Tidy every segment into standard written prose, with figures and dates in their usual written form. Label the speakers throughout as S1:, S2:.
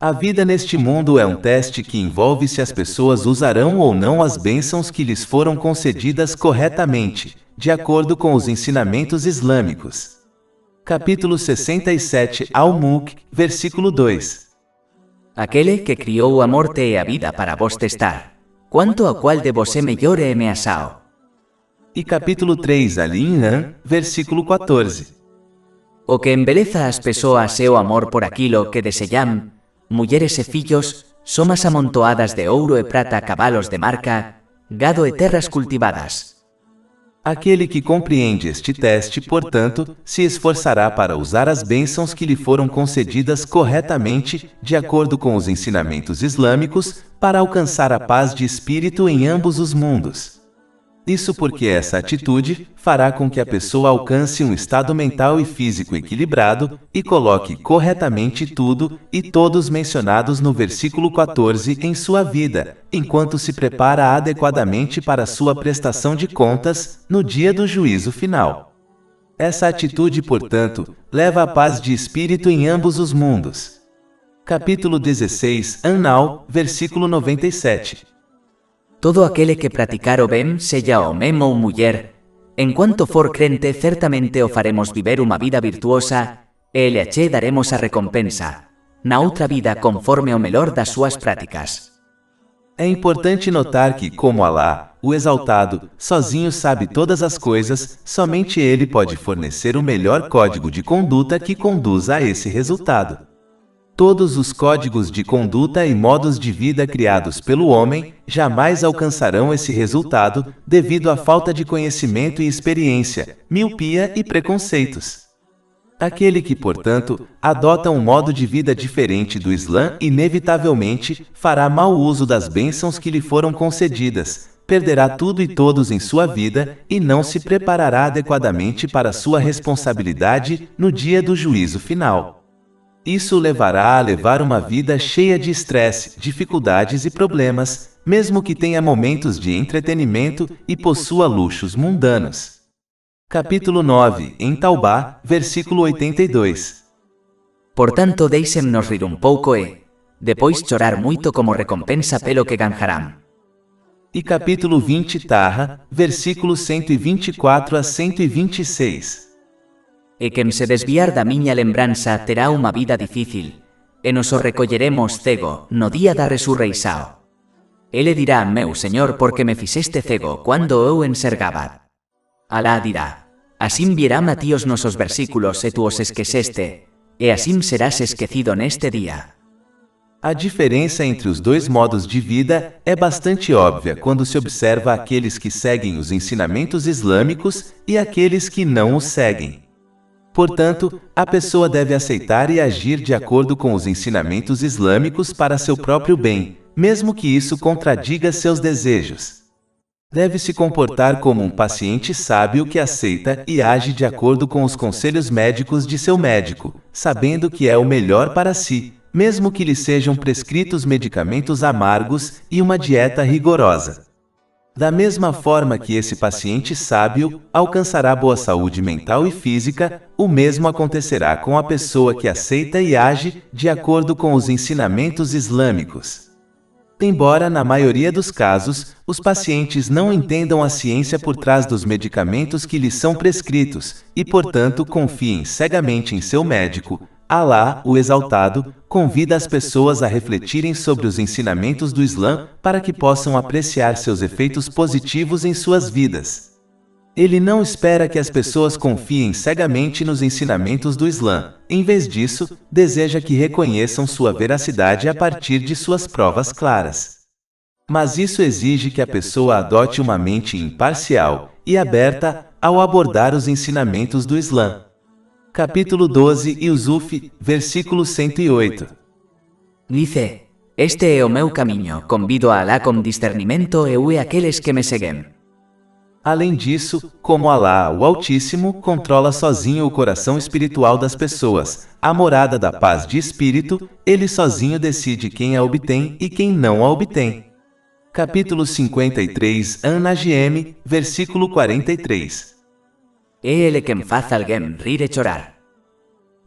S1: A vida neste mundo é um teste que envolve se as pessoas usarão ou não as bênçãos que lhes foram concedidas corretamente, de acordo com os ensinamentos islâmicos. Capítulo 67, Al-Mulk, versículo 2.
S2: Aquele que criou a morte e a vida para vos testar. Quanto a qual de vos é melhor e ameaçado.
S1: E capítulo 3, Al-Imran, versículo 14.
S2: O que embeleza as pessoas é o amor por aquilo que desejam, mulheres e fillos, somas amontoadas de ouro e prata, cavalos de marca, gado e terras cultivadas.
S1: Aquele que compreende este teste, portanto, se esforçará para usar as bênçãos que lhe foram concedidas corretamente, de acordo com os ensinamentos islâmicos, para alcançar a paz de espírito em ambos os mundos. Isso porque essa atitude fará com que a pessoa alcance um estado mental e físico equilibrado e coloque corretamente tudo e todos mencionados no versículo 14 em sua vida, enquanto se prepara adequadamente para sua prestação de contas no dia do juízo final. Essa atitude, portanto, leva à paz de espírito em ambos os mundos. Capítulo 16, An-Nahl, versículo 97.
S2: Todo aquele que praticar o bem, seja homem ou mulher, enquanto for crente, certamente o faremos viver uma vida virtuosa, e lhe ache daremos a recompensa, na outra vida conforme o melhor das suas práticas.
S1: É importante notar que, como Alá, o Exaltado, sozinho sabe todas as coisas, somente Ele pode fornecer o melhor código de conduta que conduza a esse resultado. Todos os códigos de conduta e modos de vida criados pelo homem jamais alcançarão esse resultado devido à falta de conhecimento e experiência, miopia e preconceitos. Aquele que, portanto, adota um modo de vida diferente do Islã inevitavelmente fará mau uso das bênçãos que lhe foram concedidas, perderá tudo e todos em sua vida e não se preparará adequadamente para sua responsabilidade no dia do juízo final. Isso o levará a levar uma vida cheia de estresse, dificuldades e problemas, mesmo que tenha momentos de entretenimento e possua luxos mundanos. Capítulo 9, em Taubá, versículo 82.
S2: Portanto, deixem-nos rir um pouco e, depois chorar muito como recompensa pelo que ganharão.
S1: E capítulo 20, Taha, versículos 124 a 126.
S2: E quem se desviar da minha lembrança terá uma vida difícil, e nos o recolheremos cego no dia da resurreição. Ele dirá, meu Senhor, porque me fizeste cego quando eu enxergava. Alá dirá, assim virão a ti os nossos versículos e tu os esqueceste, e assim serás esquecido neste dia.
S1: A diferença entre os dois modos de vida é bastante óbvia quando se observa aqueles que seguem os ensinamentos islâmicos e aqueles que não os seguem. Portanto, a pessoa deve aceitar e agir de acordo com os ensinamentos islâmicos para seu próprio bem, mesmo que isso contradiga seus desejos. Deve se comportar como um paciente sábio que aceita e age de acordo com os conselhos médicos de seu médico, sabendo que é o melhor para si, mesmo que lhe sejam prescritos medicamentos amargos e uma dieta rigorosa. Da mesma forma que esse paciente sábio alcançará boa saúde mental e física, o mesmo acontecerá com a pessoa que aceita e age de acordo com os ensinamentos islâmicos. Embora, na maioria dos casos, os pacientes não entendam a ciência por trás dos medicamentos que lhes são prescritos, e portanto confiem cegamente em seu médico, Alá, o Exaltado, convida as pessoas a refletirem sobre os ensinamentos do Islã para que possam apreciar seus efeitos positivos em suas vidas. Ele não espera que as pessoas confiem cegamente nos ensinamentos do Islã. Em vez disso, deseja que reconheçam sua veracidade a partir de suas provas claras. Mas isso exige que a pessoa adote uma mente imparcial e aberta ao abordar os ensinamentos do Islã. Capítulo 12, Yusuf, versículo 108.
S2: Dice, este é o meu caminho, convido a Alá com discernimento e ue aqueles que me seguem.
S1: Além disso, como Alá, o Altíssimo, controla sozinho o coração espiritual das pessoas, a morada da paz de espírito, ele sozinho decide quem a obtém e quem não a obtém. Capítulo 53, An-Najm, versículo 43.
S2: É ele quem faz alguém rir e chorar.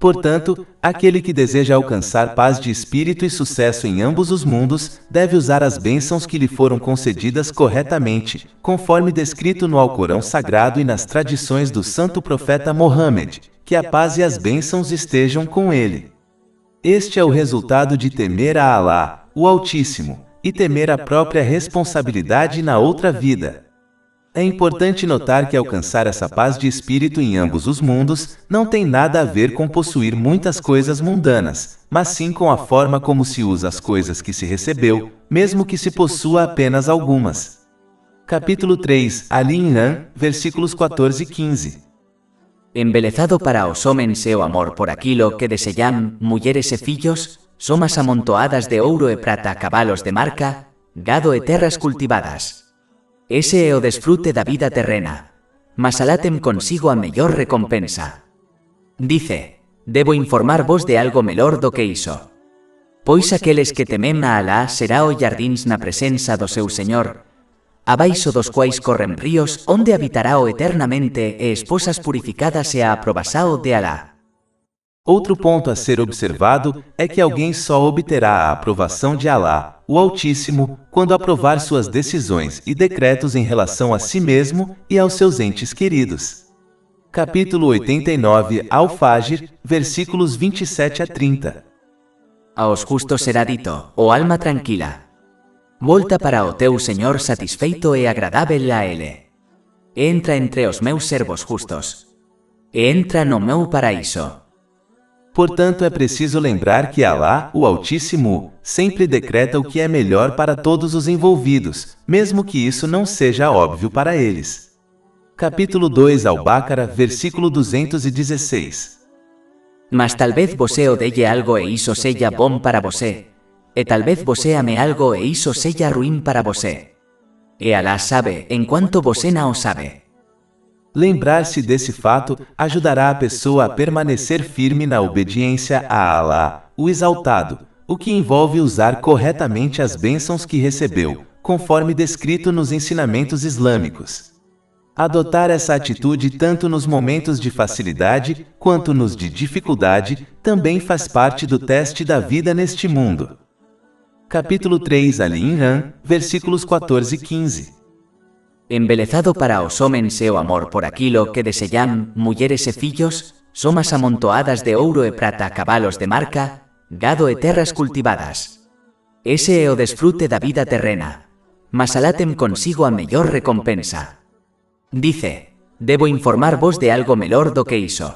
S1: Portanto, aquele que deseja alcançar paz de espírito e sucesso em ambos os mundos, deve usar as bênçãos que lhe foram concedidas corretamente, conforme descrito no Alcorão Sagrado e nas tradições do santo profeta Mohammed, que a paz e as bênçãos estejam com ele. Este é o resultado de temer a Alá, o Altíssimo, e temer a própria responsabilidade na outra vida. É importante notar que alcançar essa paz de espírito em ambos os mundos não tem nada a ver com possuir muitas coisas mundanas, mas sim com a forma como se usa as coisas que se recebeu, mesmo que se possua apenas algumas. Capítulo 3, Ali Imran, versículos 14 e 15.
S2: Embelezado para os homens é o amor por aquilo que desejam, mulheres e fillos, somas amontoadas de ouro e prata, cavalos de marca, gado e terras cultivadas. Ese é o desfrute da vida terrena, mas Alá tem consigo a mellor recompensa. Dice, debo informar-vos de algo melhor do que iso. Pois aqueles que temem a Alá será o jardins na presença do seu Señor, abaixo dos quais corren ríos, onde habitará o eternamente e esposas purificadas e a aprovação de Alá.
S1: Outro ponto a ser observado é que alguém só obterá a aprovação de Alá, o Altíssimo, quando aprovar suas decisões e decretos em relação a si mesmo e aos seus entes queridos. Capítulo 89, Al-Fajr, versículos 27 a 30.
S2: Aos justos será dito, ó alma tranquila, volta para o teu Señor satisfeito e agradável a Ele. Entra entre os meus servos justos. E entra no meu paraíso.
S1: Portanto, é preciso lembrar que Alá, o Altíssimo, sempre decreta o que é melhor para todos os envolvidos, mesmo que isso não seja óbvio para eles. Capítulo 2, Al-Baqarah, versículo 216.
S2: Mas talvez você odeie algo e isso seja bom para você, e talvez você ame algo e isso seja ruim para você. E Alá sabe, enquanto você não o sabe.
S1: Lembrar-se desse fato ajudará a pessoa a permanecer firme na obediência a Alá, o Exaltado, o que envolve usar corretamente as bênçãos que recebeu, conforme descrito nos ensinamentos islâmicos. Adotar essa atitude tanto nos momentos de facilidade quanto nos de dificuldade também faz parte do teste da vida neste mundo. Capítulo 3, Ali Imran, versículos 14 e 15.
S2: Embelezado para os homens é o amor por aquilo que desejam, mulheres e fillos, somas amontoadas de ouro e prata, cavalos de marca, gado e terras cultivadas. Ese é o desfrute da vida terrena, mas Alá tem consigo a mellor recompensa. Dice, debo informar-vos de algo melhor do que iso.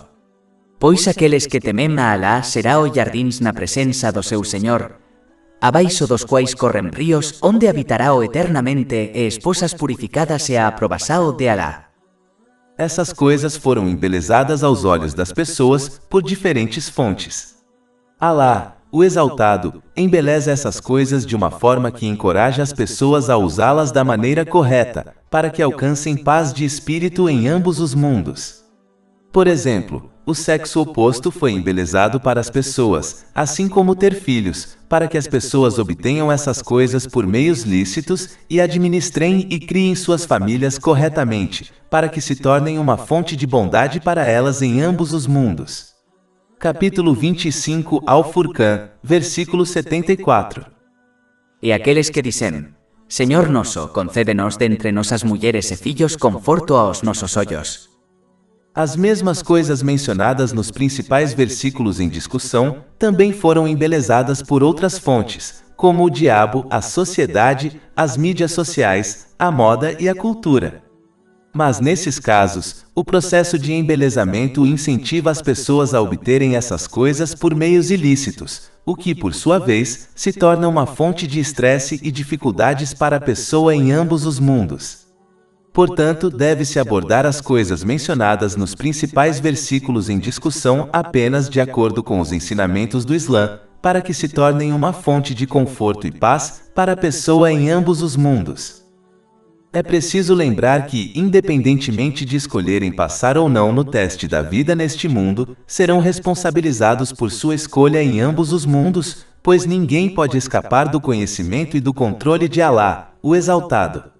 S2: Pois aqueles que temem a Alá será o jardins na presença do seu Señor, abaixo dos quais corren ríos, onde habitará o eternamente e esposas purificadas e a aprovação de Alá.
S1: Essas coisas foram embelezadas aos olhos das pessoas por diferentes fontes. Alá, o Exaltado, embeleza essas coisas de uma forma que encoraja as pessoas a usá-las da maneira correta, para que alcancem paz de espírito em ambos os mundos. Por exemplo, o sexo oposto foi embelezado para as pessoas, assim como ter filhos, para que as pessoas obtenham essas coisas por meios lícitos e administrem e criem suas famílias corretamente, para que se tornem uma fonte de bondade para elas em ambos os mundos. Capítulo 25, Al-Furqan, versículo 74.
S2: E aqueles que dicen, Señor noso, concédenos dentre nossas mulheres e fillos conforto aos nossos olhos.
S1: As mesmas coisas mencionadas nos principais versículos em discussão também foram embelezadas por outras fontes, como o diabo, a sociedade, as mídias sociais, a moda e a cultura. Mas nesses casos, o processo de embelezamento incentiva as pessoas a obterem essas coisas por meios ilícitos, o que, por sua vez, se torna uma fonte de estresse e dificuldades para a pessoa em ambos os mundos. Portanto, deve-se abordar as coisas mencionadas nos principais versículos em discussão apenas de acordo com os ensinamentos do Islã, para que se tornem uma fonte de conforto e paz para a pessoa em ambos os mundos. É preciso lembrar que, independentemente de escolherem passar ou não no teste da vida neste mundo, serão responsabilizados por sua escolha em ambos os mundos, pois ninguém pode escapar do conhecimento e do controle de Alá, o Exaltado.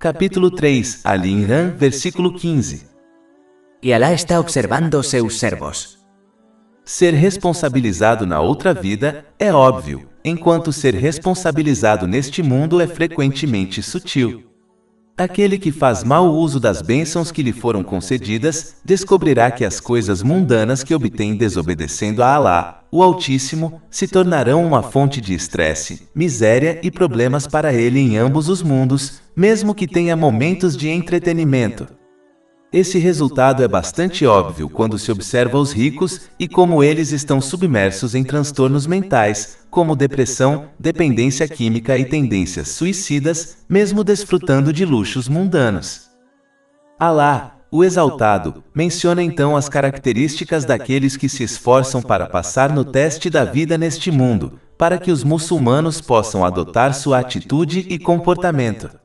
S1: Capítulo 3, Ali Imran, versículo 15.
S2: E Alá está observando seus servos.
S1: Ser responsabilizado na outra vida é óbvio, enquanto ser responsabilizado neste mundo é frequentemente sutil. Aquele que faz mau uso das bênçãos que lhe foram concedidas, descobrirá que as coisas mundanas que obtém desobedecendo a Alá, o Altíssimo, se tornarão uma fonte de estresse, miséria e problemas para ele em ambos os mundos, mesmo que tenha momentos de entretenimento. Esse resultado é bastante óbvio quando se observa os ricos e como eles estão submersos em transtornos mentais, como depressão, dependência química e tendências suicidas, mesmo desfrutando de luxos mundanos. Alá, o Exaltado, menciona então as características daqueles que se esforçam para passar no teste da vida neste mundo, para que os muçulmanos possam adotar sua atitude e comportamento.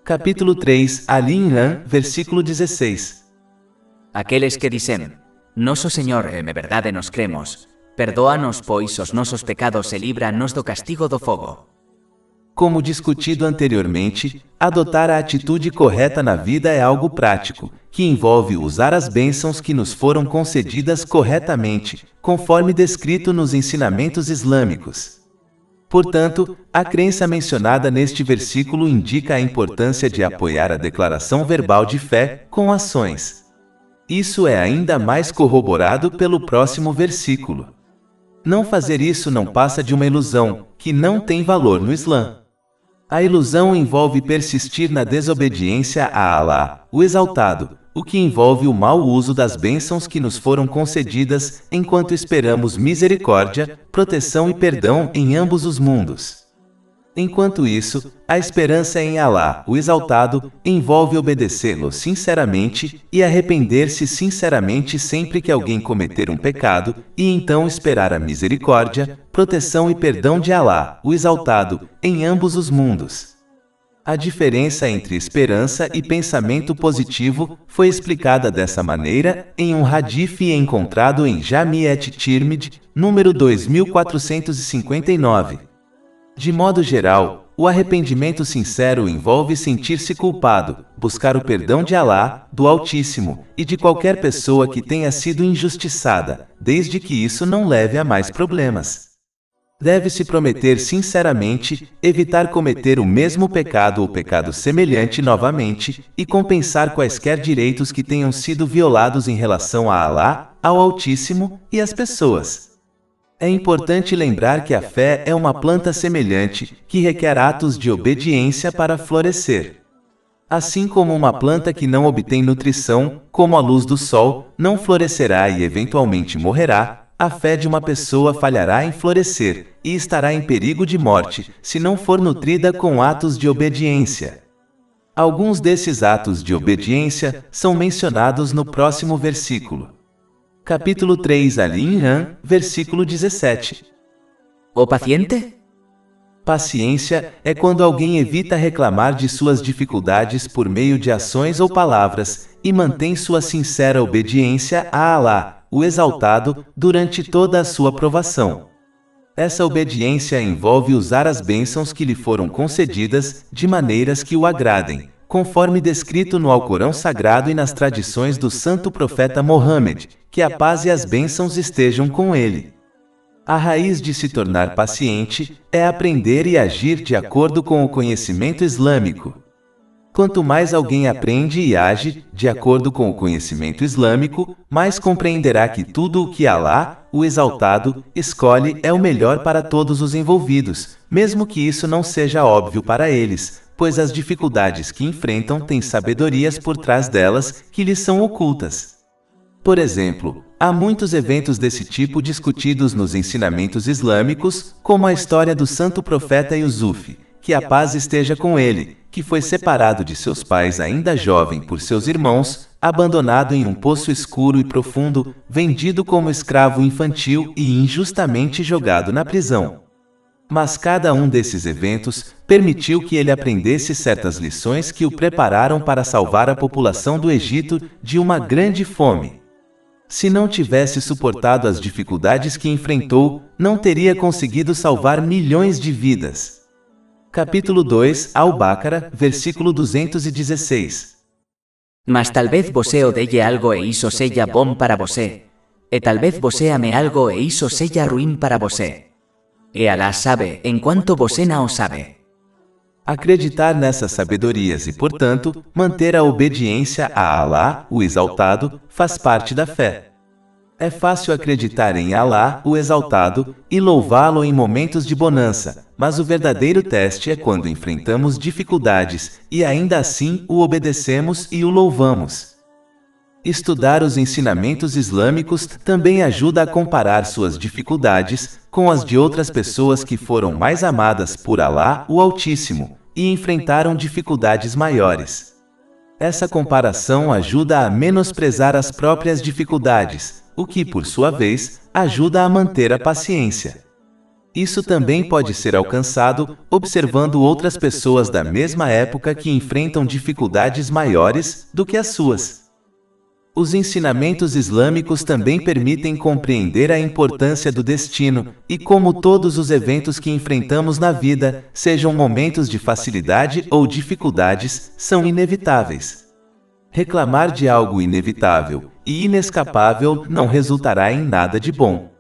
S1: Capítulo 3, Ali Imran, versículo 16.
S2: Aqueles que dicen, Noso Señor, en verdade nos cremos, perdoa-nos pois os nosos pecados e livra-nos do castigo do fogo.
S1: Como discutido anteriormente, adotar a atitude correta na vida é algo prático, que envolve usar as bênçãos que nos foram concedidas corretamente, conforme descrito nos ensinamentos islâmicos. Portanto, a crença mencionada neste versículo indica a importância de apoiar a declaração verbal de fé com ações. Isso é ainda mais corroborado pelo próximo versículo. Não fazer isso não passa de uma ilusão, que não tem valor no Islã. A ilusão envolve persistir na desobediência a Alá, o Exaltado, o que envolve o mau uso das bênçãos que nos foram concedidas, enquanto esperamos misericórdia, proteção e perdão em ambos os mundos. Enquanto isso, a esperança em Alá, o Exaltado, envolve obedecê-lo sinceramente e arrepender-se sinceramente sempre que alguém cometer um pecado, e então esperar a misericórdia, proteção e perdão de Alá, o Exaltado, em ambos os mundos. A diferença entre esperança e pensamento positivo foi explicada dessa maneira em um hadith encontrado em Jami' at-Tirmidhi, número 2459. De modo geral, o arrependimento sincero envolve sentir-se culpado, buscar o perdão de Alá, do Altíssimo, e de qualquer pessoa que tenha sido injustiçada, desde que isso não leve a mais problemas. Deve-se prometer sinceramente, evitar cometer o mesmo pecado ou pecado semelhante novamente, e compensar quaisquer direitos que tenham sido violados em relação a Alá, ao Altíssimo e às pessoas. É importante lembrar que a fé é uma planta semelhante, que requer atos de obediência para florescer. Assim como uma planta que não obtém nutrição, como a luz do sol, não florescerá e eventualmente morrerá, a fé de uma pessoa falhará em florescer, e estará em perigo de morte, se não for nutrida com atos de obediência. Alguns desses atos de obediência são mencionados no próximo versículo. Capítulo 3, Ali Imran, versículo 17.
S2: O paciente?
S1: Paciência é quando alguém evita reclamar de suas dificuldades por meio de ações ou palavras, e mantém sua sincera obediência a Alá, o Exaltado, durante toda a sua provação. Essa obediência envolve usar as bênçãos que lhe foram concedidas de maneiras que o agradem, conforme descrito no Alcorão Sagrado e nas tradições do santo profeta Mohammed, que a paz e as bênçãos estejam com ele. A raiz de se tornar paciente é aprender e agir de acordo com o conhecimento islâmico. Quanto mais alguém aprende e age de acordo com o conhecimento islâmico, mais compreenderá que tudo o que Alá, o Exaltado, escolhe é o melhor para todos os envolvidos, mesmo que isso não seja óbvio para eles, pois as dificuldades que enfrentam têm sabedorias por trás delas que lhes são ocultas. Por exemplo, há muitos eventos desse tipo discutidos nos ensinamentos islâmicos, como a história do santo profeta Yusuf, que a paz esteja com ele, que foi separado de seus pais ainda jovem por seus irmãos, abandonado em um poço escuro e profundo, vendido como escravo infantil e injustamente jogado na prisão. Mas cada um desses eventos permitiu que ele aprendesse certas lições que o prepararam para salvar a população do Egito de uma grande fome. Se não tivesse suportado as dificuldades que enfrentou, não teria conseguido salvar milhões de vidas. Capítulo 2, Al-Baqarah, versículo 216.
S2: Mas talvez você odeie algo e isso seja bom para você. e tal vez você ame algo e isso seja ruim para você. E Alá sabe, enquanto você não sabe.
S1: Acreditar nessas sabedorias e, portanto, manter a obediência a Alá, o Exaltado, faz parte da fé. É fácil acreditar em Alá, o Exaltado, e louvá-lo em momentos de bonança, mas o verdadeiro teste é quando enfrentamos dificuldades, e ainda assim o obedecemos e o louvamos. Estudar os ensinamentos islâmicos também ajuda a comparar suas dificuldades com as de outras pessoas que foram mais amadas por Alá, o Altíssimo, e enfrentaram dificuldades maiores. Essa comparação ajuda a menosprezar as próprias dificuldades, o que, por sua vez, ajuda a manter a paciência. Isso também pode ser alcançado observando outras pessoas da mesma época que enfrentam dificuldades maiores do que as suas. Os ensinamentos islâmicos também permitem compreender a importância do destino e como todos os eventos que enfrentamos na vida, sejam momentos de facilidade ou dificuldades, são inevitáveis. Reclamar de algo inevitável e inescapável não resultará em nada de bom.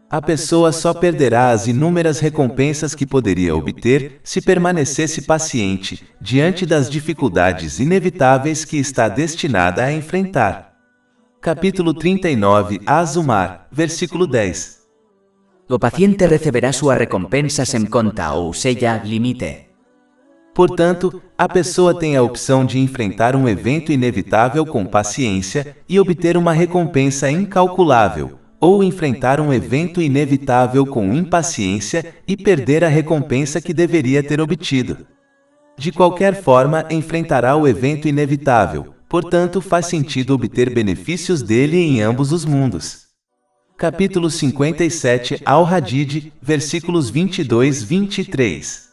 S1: A pessoa só perderá as inúmeras recompensas que poderia obter se permanecesse paciente diante das dificuldades inevitáveis que está destinada a enfrentar. Capítulo 39, Az-Zumar, versículo 10.
S2: O paciente receberá sua recompensa sem conta ou seja, limite.
S1: Portanto, a pessoa tem a opção de enfrentar um evento inevitável com paciência e obter uma recompensa incalculável, ou enfrentar um evento inevitável com impaciência e perder a recompensa que deveria ter obtido. De qualquer forma, enfrentará o evento inevitável, portanto, faz sentido obter benefícios dele em ambos os mundos. Capítulo 57, Al-Hadid, versículos 22-23.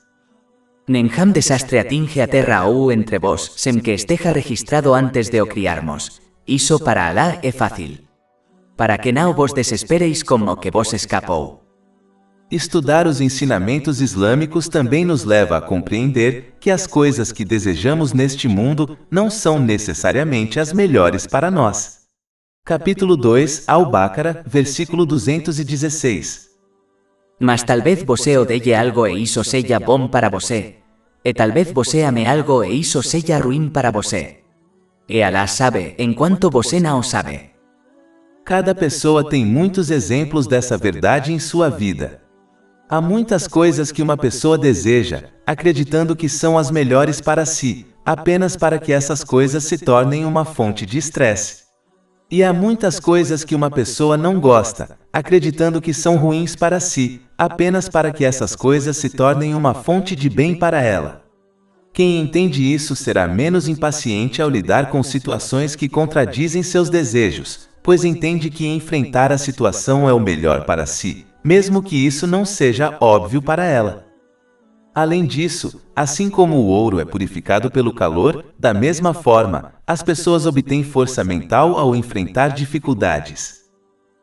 S2: Nenhum desastre atinge a terra ou entre vós, sem que esteja registrado antes de o criarmos. Isso para Alá é fácil. Para que não vos desespereis como que vos escapou.
S1: Estudar os ensinamentos islâmicos também nos leva a compreender que as coisas que desejamos neste mundo não são necessariamente as melhores para nós. Capítulo 2, Al-Baqarah, versículo 216.
S2: Mas talvez você odeie algo e isso seja bom para você. E talvez você ame algo e isso seja ruim para você. E Alá sabe, enquanto você não sabe.
S1: Cada pessoa tem muitos exemplos dessa verdade em sua vida. Há muitas coisas que uma pessoa deseja, acreditando que são as melhores para si, apenas para que essas coisas se tornem uma fonte de estresse. E há muitas coisas que uma pessoa não gosta, acreditando que são ruins para si, apenas para que essas coisas se tornem uma fonte de bem para ela. Quem entende isso será menos impaciente ao lidar com situações que contradizem seus desejos, pois entende que enfrentar a situação é o melhor para si, mesmo que isso não seja óbvio para ela. Além disso, assim como o ouro é purificado pelo calor, da mesma forma, as pessoas obtêm força mental ao enfrentar dificuldades.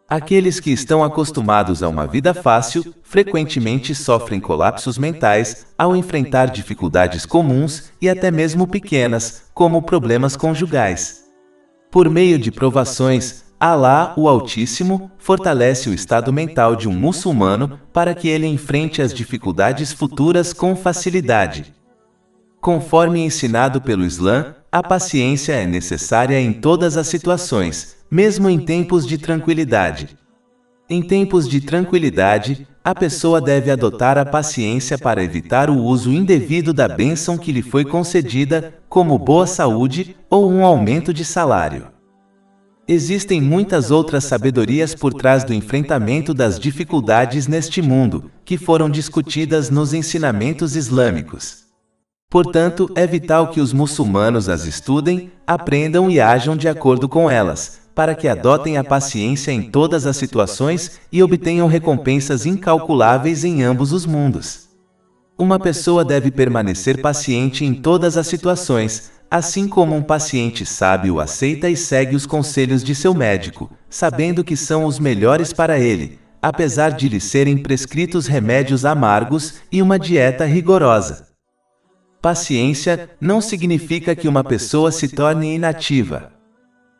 S1: Aqueles que estão acostumados a uma vida fácil, frequentemente sofrem colapsos mentais ao enfrentar dificuldades comuns e até mesmo pequenas, como problemas conjugais. Por meio de provações, Alá, o Altíssimo, fortalece o estado mental de um muçulmano para que ele enfrente as dificuldades futuras com facilidade. Conforme ensinado pelo Islã, a paciência é necessária em todas as situações, mesmo em tempos de tranquilidade. Em tempos de tranquilidade, a pessoa deve adotar a paciência para evitar o uso indevido da bênção que lhe foi concedida, como boa saúde ou um aumento de salário. Existem muitas outras sabedorias por trás do enfrentamento das dificuldades neste mundo, que foram discutidas nos ensinamentos islâmicos. Portanto, é vital que os muçulmanos as estudem, aprendam e ajam de acordo com elas, para que adotem a paciência em todas as situações e obtenham recompensas incalculáveis em ambos os mundos. Uma pessoa deve permanecer paciente em todas as situações, assim como um paciente sábio aceita e segue os conselhos de seu médico, sabendo que são os melhores para ele, apesar de lhe serem prescritos remédios amargos e uma dieta rigorosa. Paciência não significa que uma pessoa se torne inativa.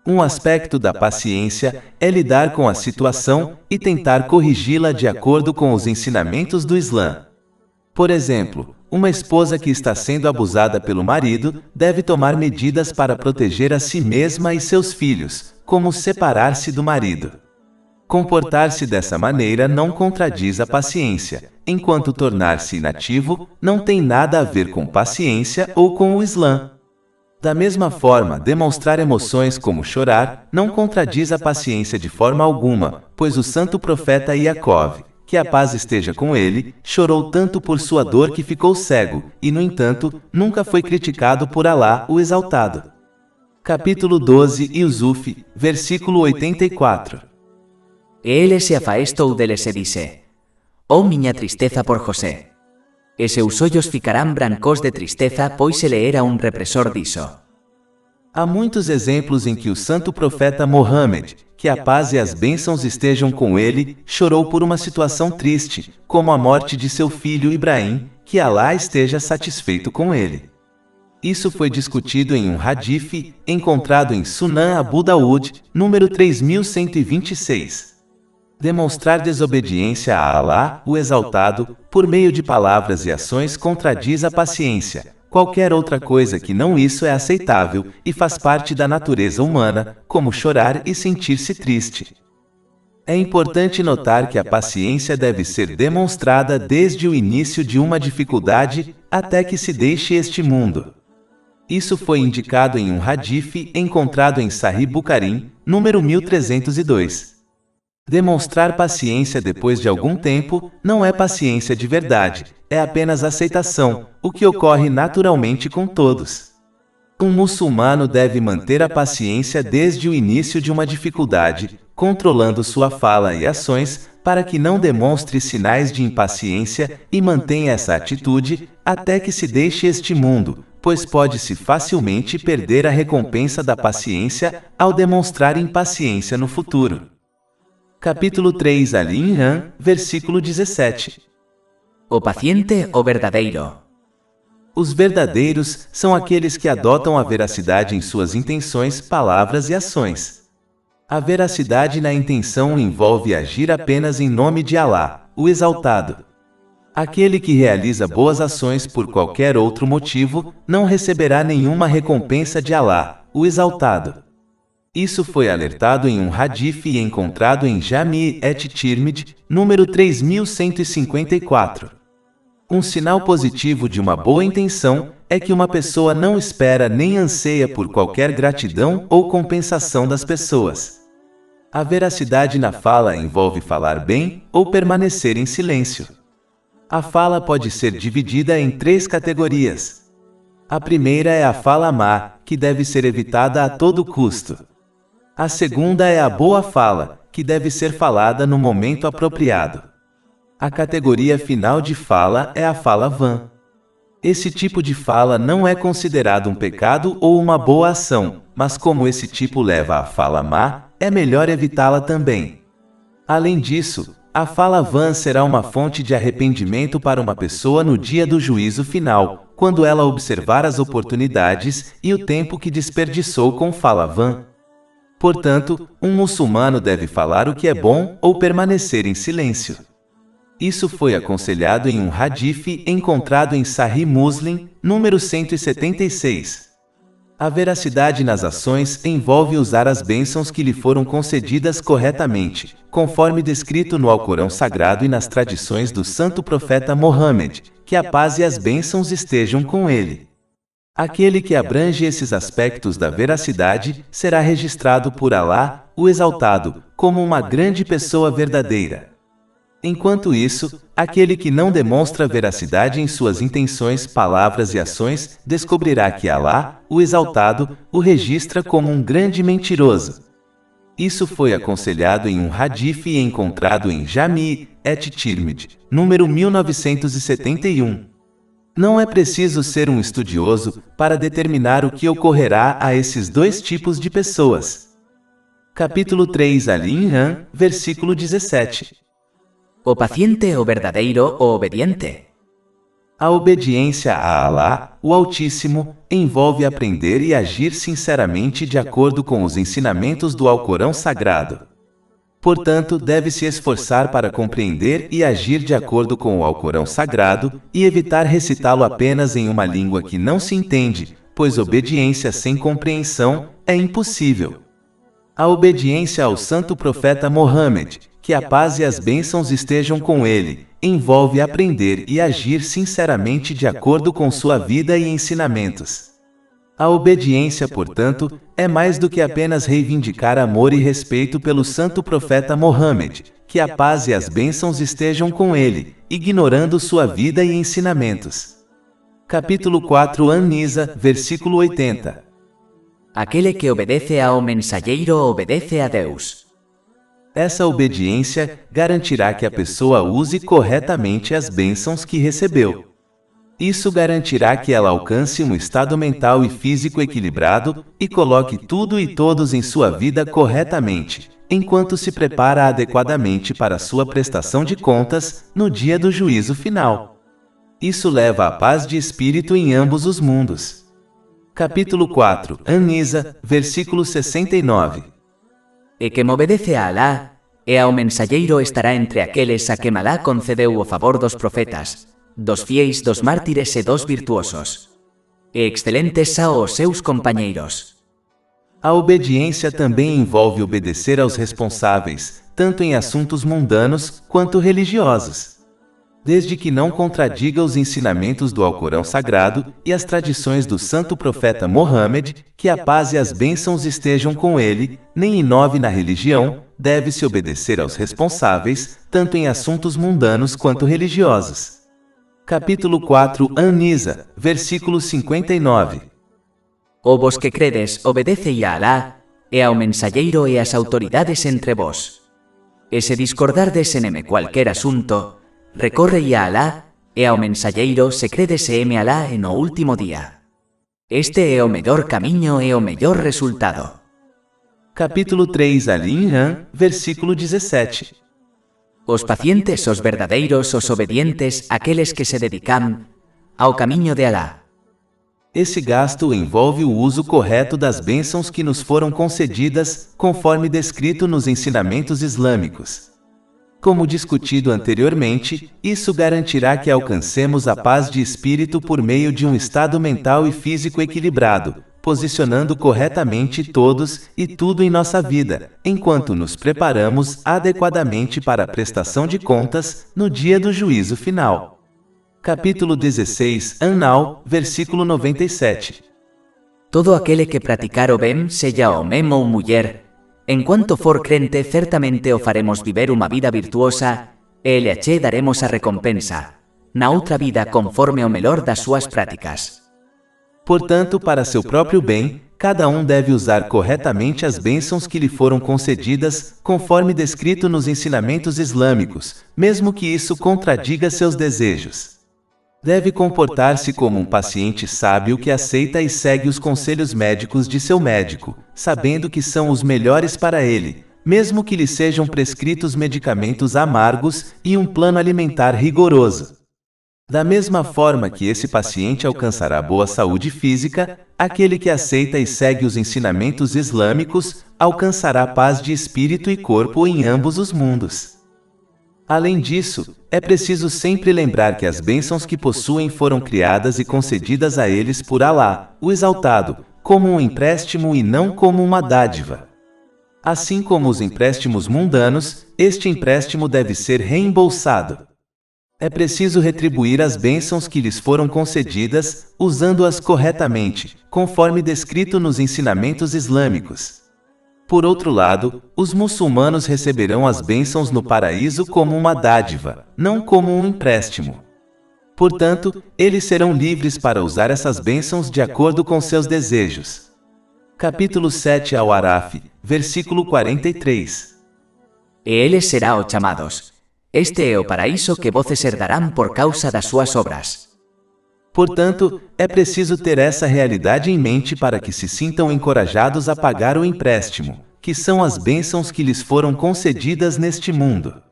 S1: Um aspecto da paciência é lidar com a situação e tentar corrigi-la de acordo com os ensinamentos do Islã. Por exemplo, uma esposa que está sendo abusada pelo marido deve tomar medidas para proteger a si mesma e seus filhos, como separar-se do marido. Comportar-se dessa maneira não contradiz a paciência, enquanto tornar-se inativo não tem nada a ver com paciência ou com o Islã. Da mesma forma, demonstrar emoções como chorar não contradiz a paciência de forma alguma, pois o santo profeta Iacov, que a paz esteja com ele, chorou tanto por sua dor que ficou cego, e no entanto, nunca foi criticado por Alá, o Exaltado. Capítulo 12 Yusuf, versículo 84.
S2: Ele se afastou dele e disse: Oh minha tristeza por José! E seus olhos ficarão brancos de tristeza, pois ele era um repressor disso.
S1: Há muitos exemplos em que o santo profeta Mohammed, que a paz e as bênçãos estejam com ele, chorou por uma situação triste, como a morte de seu filho Ibrahim, que Alá esteja satisfeito com ele. Isso foi discutido em um hadith, encontrado em Sunan Abu Daud, número 3126. Demonstrar desobediência a Alá, o Exaltado, por meio de palavras e ações contradiz a paciência. Qualquer outra coisa que não isso é aceitável e faz parte da natureza humana, como chorar e sentir-se triste. É importante notar que a paciência deve ser demonstrada desde o início de uma dificuldade até que se deixe este mundo. Isso foi indicado em um hadith encontrado em Sahih Bukhari, número 1302. Demonstrar paciência depois de algum tempo não é paciência de verdade, é apenas aceitação, o que ocorre naturalmente com todos. Um muçulmano deve manter a paciência desde o início de uma dificuldade, controlando sua fala e ações, para que não demonstre sinais de impaciência e mantenha essa atitude até que se deixe este mundo, pois pode-se facilmente perder a recompensa da paciência ao demonstrar impaciência no futuro. Capítulo 3 Ali Imran, versículo 17.
S2: O paciente ou verdadeiro?
S1: Os verdadeiros são aqueles que adotam a veracidade em suas intenções, palavras e ações. A veracidade na intenção envolve agir apenas em nome de Alá, o Exaltado. Aquele que realiza boas ações por qualquer outro motivo não receberá nenhuma recompensa de Alá, o Exaltado. Isso foi alertado em um hadith e encontrado em Jami' et-Tirmidhi, número 3154. Um sinal positivo de uma boa intenção é que uma pessoa não espera nem anseia por qualquer gratidão ou compensação das pessoas. A veracidade na fala envolve falar bem ou permanecer em silêncio. A fala pode ser dividida em 3 categorias. A primeira é a fala má, que deve ser evitada a todo custo. A segunda é a boa fala, que deve ser falada no momento apropriado. A categoria final de fala é a fala vã. Esse tipo de fala não é considerado um pecado ou uma boa ação, mas como esse tipo leva à fala má, é melhor evitá-la também. Além disso, a fala vã será uma fonte de arrependimento para uma pessoa no dia do juízo final, quando ela observar as oportunidades e o tempo que desperdiçou com fala vã. Portanto, um muçulmano deve falar o que é bom ou permanecer em silêncio. Isso foi aconselhado em um hadith encontrado em Sahih Muslim, número 176. A veracidade nas ações envolve usar as bênçãos que lhe foram concedidas corretamente, conforme descrito no Alcorão Sagrado e nas tradições do santo profeta Mohammed, que a paz e as bênçãos estejam com ele. Aquele que abrange esses aspectos da veracidade será registrado por Alá, o Exaltado, como uma grande pessoa verdadeira. Enquanto isso, aquele que não demonstra veracidade em suas intenções, palavras e ações, descobrirá que Alá, o Exaltado, o registra como um grande mentiroso. Isso foi aconselhado em um hadith encontrado em Jami' et-Tirmidhi, número 1971. Não é preciso ser um estudioso para determinar o que ocorrerá a esses 2 tipos de pessoas. Capítulo 3 Ali Imran, versículo 17.
S2: O paciente ou verdadeiro ou obediente?
S1: A obediência a Alá, o Altíssimo, envolve aprender e agir sinceramente de acordo com os ensinamentos do Alcorão Sagrado. Portanto, deve-se esforçar para compreender e agir de acordo com o Alcorão Sagrado e evitar recitá-lo apenas em uma língua que não se entende, pois obediência sem compreensão é impossível. A obediência ao Santo Profeta Mohammed, que a paz e as bênçãos estejam com ele, envolve aprender e agir sinceramente de acordo com sua vida e ensinamentos. A obediência, portanto, é mais do que apenas reivindicar amor e respeito pelo Santo Profeta Mohammed, que a paz e as bênçãos estejam com ele, ignorando sua vida e ensinamentos. Capítulo 4 An-Nisa, versículo 80.
S2: Aquele que obedece ao mensageiro obedece a Deus.
S1: Essa obediência garantirá que a pessoa use corretamente as bênçãos que recebeu. Isso garantirá que ela alcance um estado mental e físico equilibrado e coloque tudo e todos em sua vida corretamente, enquanto se prepara adequadamente para sua prestação de contas no dia do juízo final. Isso leva à paz de espírito em ambos os mundos. Capítulo 4 An-Nisa, versículo 69.
S2: E quem obedece a Alá e ao mensageiro estará entre aqueles a quem Alá concedeu o favor dos profetas, dos fiéis, dos mártires e dos virtuosos. E excelentes aos seus companheiros.
S1: A obediência também envolve obedecer aos responsáveis, tanto em assuntos mundanos quanto religiosos. Desde que não contradiga os ensinamentos do Alcorão Sagrado e as tradições do Santo Profeta Mohammed, que a paz e as bênçãos estejam com ele, nem inove na religião, deve-se obedecer aos responsáveis, tanto em assuntos mundanos quanto religiosos. Capítulo 4 An-Nisa, versículo 59.
S2: O vos que credes, obedecei a Alá, e ao mensageiro e às autoridades entre vós. E se discordardes en cualquer asunto, recorrei a Alá, e ao mensageiro se credes en Alá no último día. Este é o mellor camiño e o mellor resultado.
S1: Capítulo 3 Al-Imran, versículo 17.
S2: Os pacientes, os verdadeiros, os obedientes, aqueles que se dedicam ao caminho de Alá.
S1: Esse gasto envolve o uso correto das bênçãos que nos foram concedidas, conforme descrito nos ensinamentos islâmicos. Como discutido anteriormente, isso garantirá que alcancemos a paz de espírito por meio de um estado mental e físico equilibrado, posicionando corretamente todos e tudo em nossa vida, enquanto nos preparamos adequadamente para a prestação de contas no dia do juízo final. Capítulo 16 An-Nahl, versículo 97.
S2: Todo aquele que praticar o bem, seja homem ou mulher, enquanto for crente, certamente o faremos viver uma vida virtuosa, e lhe ache daremos a recompensa, na outra vida conforme o melhor das suas práticas.
S1: Portanto, para seu próprio bem, cada um deve usar corretamente as bênçãos que lhe foram concedidas, conforme descrito nos ensinamentos islâmicos, mesmo que isso contradiga seus desejos. Deve comportar-se como um paciente sábio que aceita e segue os conselhos médicos de seu médico, sabendo que são os melhores para ele, mesmo que lhe sejam prescritos medicamentos amargos e um plano alimentar rigoroso. Da mesma forma que esse paciente alcançará boa saúde física, aquele que aceita e segue os ensinamentos islâmicos alcançará paz de espírito e corpo em ambos os mundos. Além disso, é preciso sempre lembrar que as bênçãos que possuem foram criadas e concedidas a eles por Alá, o Exaltado, como um empréstimo e não como uma dádiva. Assim como os empréstimos mundanos, este empréstimo deve ser reembolsado. É preciso retribuir as bênçãos que lhes foram concedidas, usando-as corretamente, conforme descrito nos ensinamentos islâmicos. Por outro lado, os muçulmanos receberão as bênçãos no paraíso como uma dádiva, não como um empréstimo. Portanto, eles serão livres para usar essas bênçãos de acordo com seus desejos. Capítulo 7 Al-Araf, versículo 43.
S2: E eles serão chamados. Este é o paraíso que voces herdarán por causa das suas obras.
S1: Portanto, é preciso ter essa realidade em mente para que se sintam encorajados a pagar o empréstimo, que são as bênçãos que lhes foram concedidas neste mundo.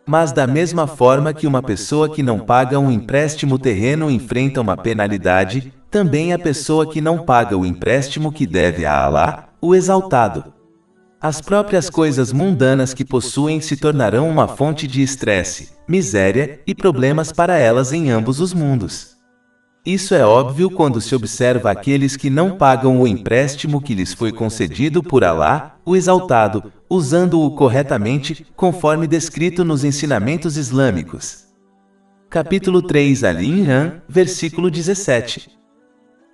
S1: Mas da mesma forma que uma pessoa que não paga um empréstimo terreno enfrenta uma penalidade, também a pessoa que não paga o empréstimo que deve a Alá, o Exaltado. As próprias coisas mundanas que possuem se tornarão uma fonte de estresse, miséria e problemas para elas em ambos os mundos. Isso é óbvio quando se observa aqueles que não pagam o empréstimo que lhes foi concedido por Alá, o Exaltado, usando-o corretamente, conforme descrito nos ensinamentos islâmicos. Capítulo 3 Ali Imran, versículo 17.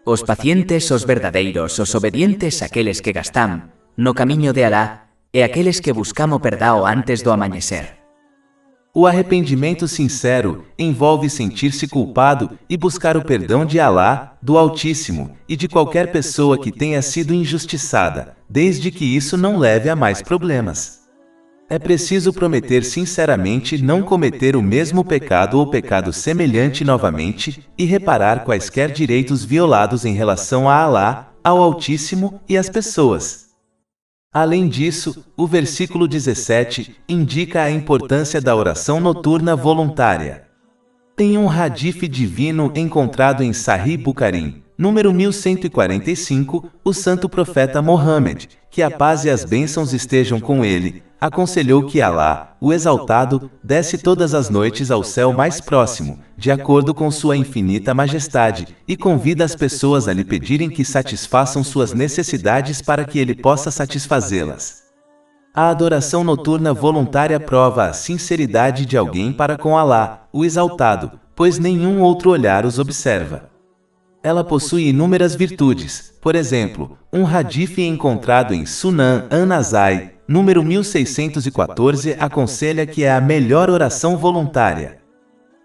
S2: Os pacientes, os verdadeiros, os obedientes aqueles que gastam no caminho de Alá, e aqueles que buscamos perdão antes do amanhecer.
S1: O arrependimento sincero envolve sentir-se culpado e buscar o perdão de Alá, do Altíssimo, e de qualquer pessoa que tenha sido injustiçada, desde que isso não leve a mais problemas. É preciso prometer sinceramente não cometer o mesmo pecado ou pecado semelhante novamente, e reparar quaisquer direitos violados em relação a Alá, ao Altíssimo e às pessoas. Além disso, o versículo 17 indica a importância da oração noturna voluntária. Tem um hadith divino encontrado em Sahih Bukhari, número 1145, o santo profeta Mohammed, que a paz e as bênçãos estejam com ele, aconselhou que Alá, o Exaltado, desce todas as noites ao céu mais próximo, de acordo com sua infinita majestade, e convida as pessoas a lhe pedirem que satisfaçam suas necessidades para que ele possa satisfazê-las. A adoração noturna voluntária prova a sinceridade de alguém para com Alá, o Exaltado, pois nenhum outro olhar os observa. Ela possui inúmeras virtudes, por exemplo, um hadith encontrado em Sunan An-Nasai, número 1614, aconselha que é a melhor oração voluntária.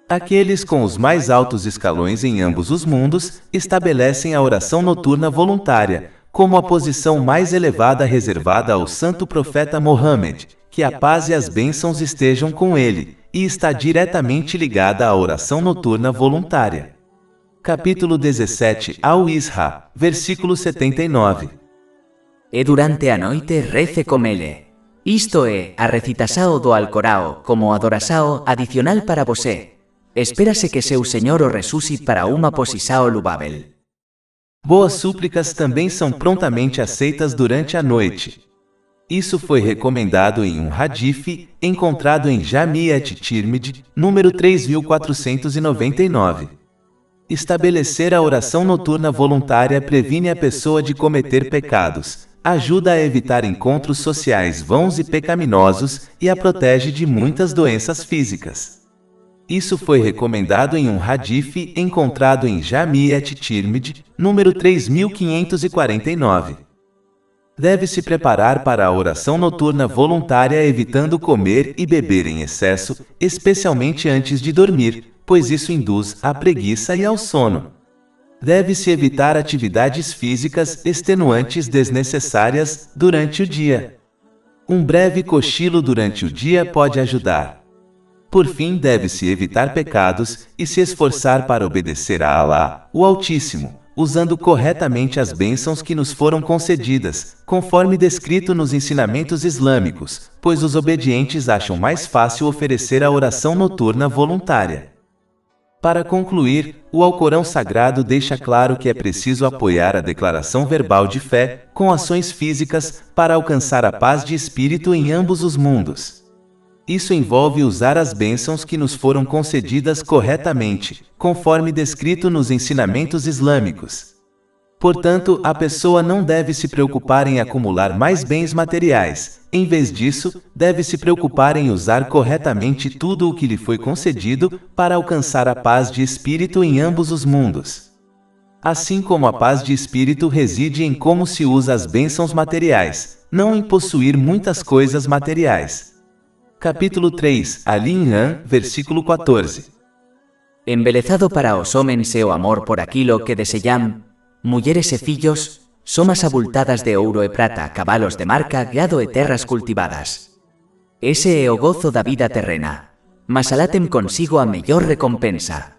S1: Aqueles com os mais altos escalões em ambos os mundos estabelecem a oração noturna voluntária como a posição mais elevada reservada ao santo profeta Mohammed, que a paz e as bênçãos estejam com ele, e está diretamente ligada à oração noturna voluntária. Capítulo 17 Al-Isra, versículo 79.
S2: E durante a noite rece com ele. Isto é, a recitação do Alcorão como adoração adicional para você. Espera-se que seu Senhor o ressuscite para uma posição louvável.
S1: Boas súplicas também são prontamente aceitas durante a noite. Isso foi recomendado em um hadith encontrado em Jami' at-Tirmidhi, número 3499. Estabelecer a oração noturna voluntária previne a pessoa de cometer pecados, ajuda a evitar encontros sociais vãos e pecaminosos e a protege de muitas doenças físicas. Isso foi recomendado em um hadith encontrado em Jami' at-Tirmidhi, número 3549. Deve-se preparar para a oração noturna voluntária evitando comer e beber em excesso, especialmente antes de dormir, pois isso induz à preguiça e ao sono. Deve-se evitar atividades físicas extenuantes desnecessárias durante o dia. Um breve cochilo durante o dia pode ajudar. Por fim, deve-se evitar pecados e se esforçar para obedecer a Alá, o Altíssimo, usando corretamente as bênçãos que nos foram concedidas, conforme descrito nos ensinamentos islâmicos, pois os obedientes acham mais fácil oferecer a oração noturna voluntária. Para concluir, o Alcorão Sagrado deixa claro que é preciso apoiar a declaração verbal de fé com ações físicas para alcançar a paz de espírito em ambos os mundos. Isso envolve usar as bênçãos que nos foram concedidas corretamente, conforme descrito nos ensinamentos islâmicos. Portanto, a pessoa não deve se preocupar em acumular mais bens materiais. Em vez disso, deve se preocupar em usar corretamente tudo o que lhe foi concedido para alcançar a paz de espírito em ambos os mundos. Assim como a paz de espírito reside em como se usa as bênçãos materiais, não em possuir muitas coisas materiais. Capítulo 3 Ali Imran, versículo 14.
S2: Embelezado para os homens e o amor por aquilo que desejam, mulheres e filhos, somas abultadas de ouro e prata, cavalos de marca, gado e terras cultivadas. Ese é o gozo da vida terrena, mas Alá tem consigo a melhor recompensa.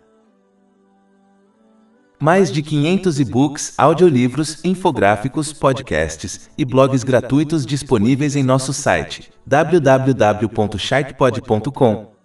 S1: Mais de 500 e-books, audiolivros, infográficos, podcasts e blogs gratuitos disponíveis em nosso site www.sharkpod.com.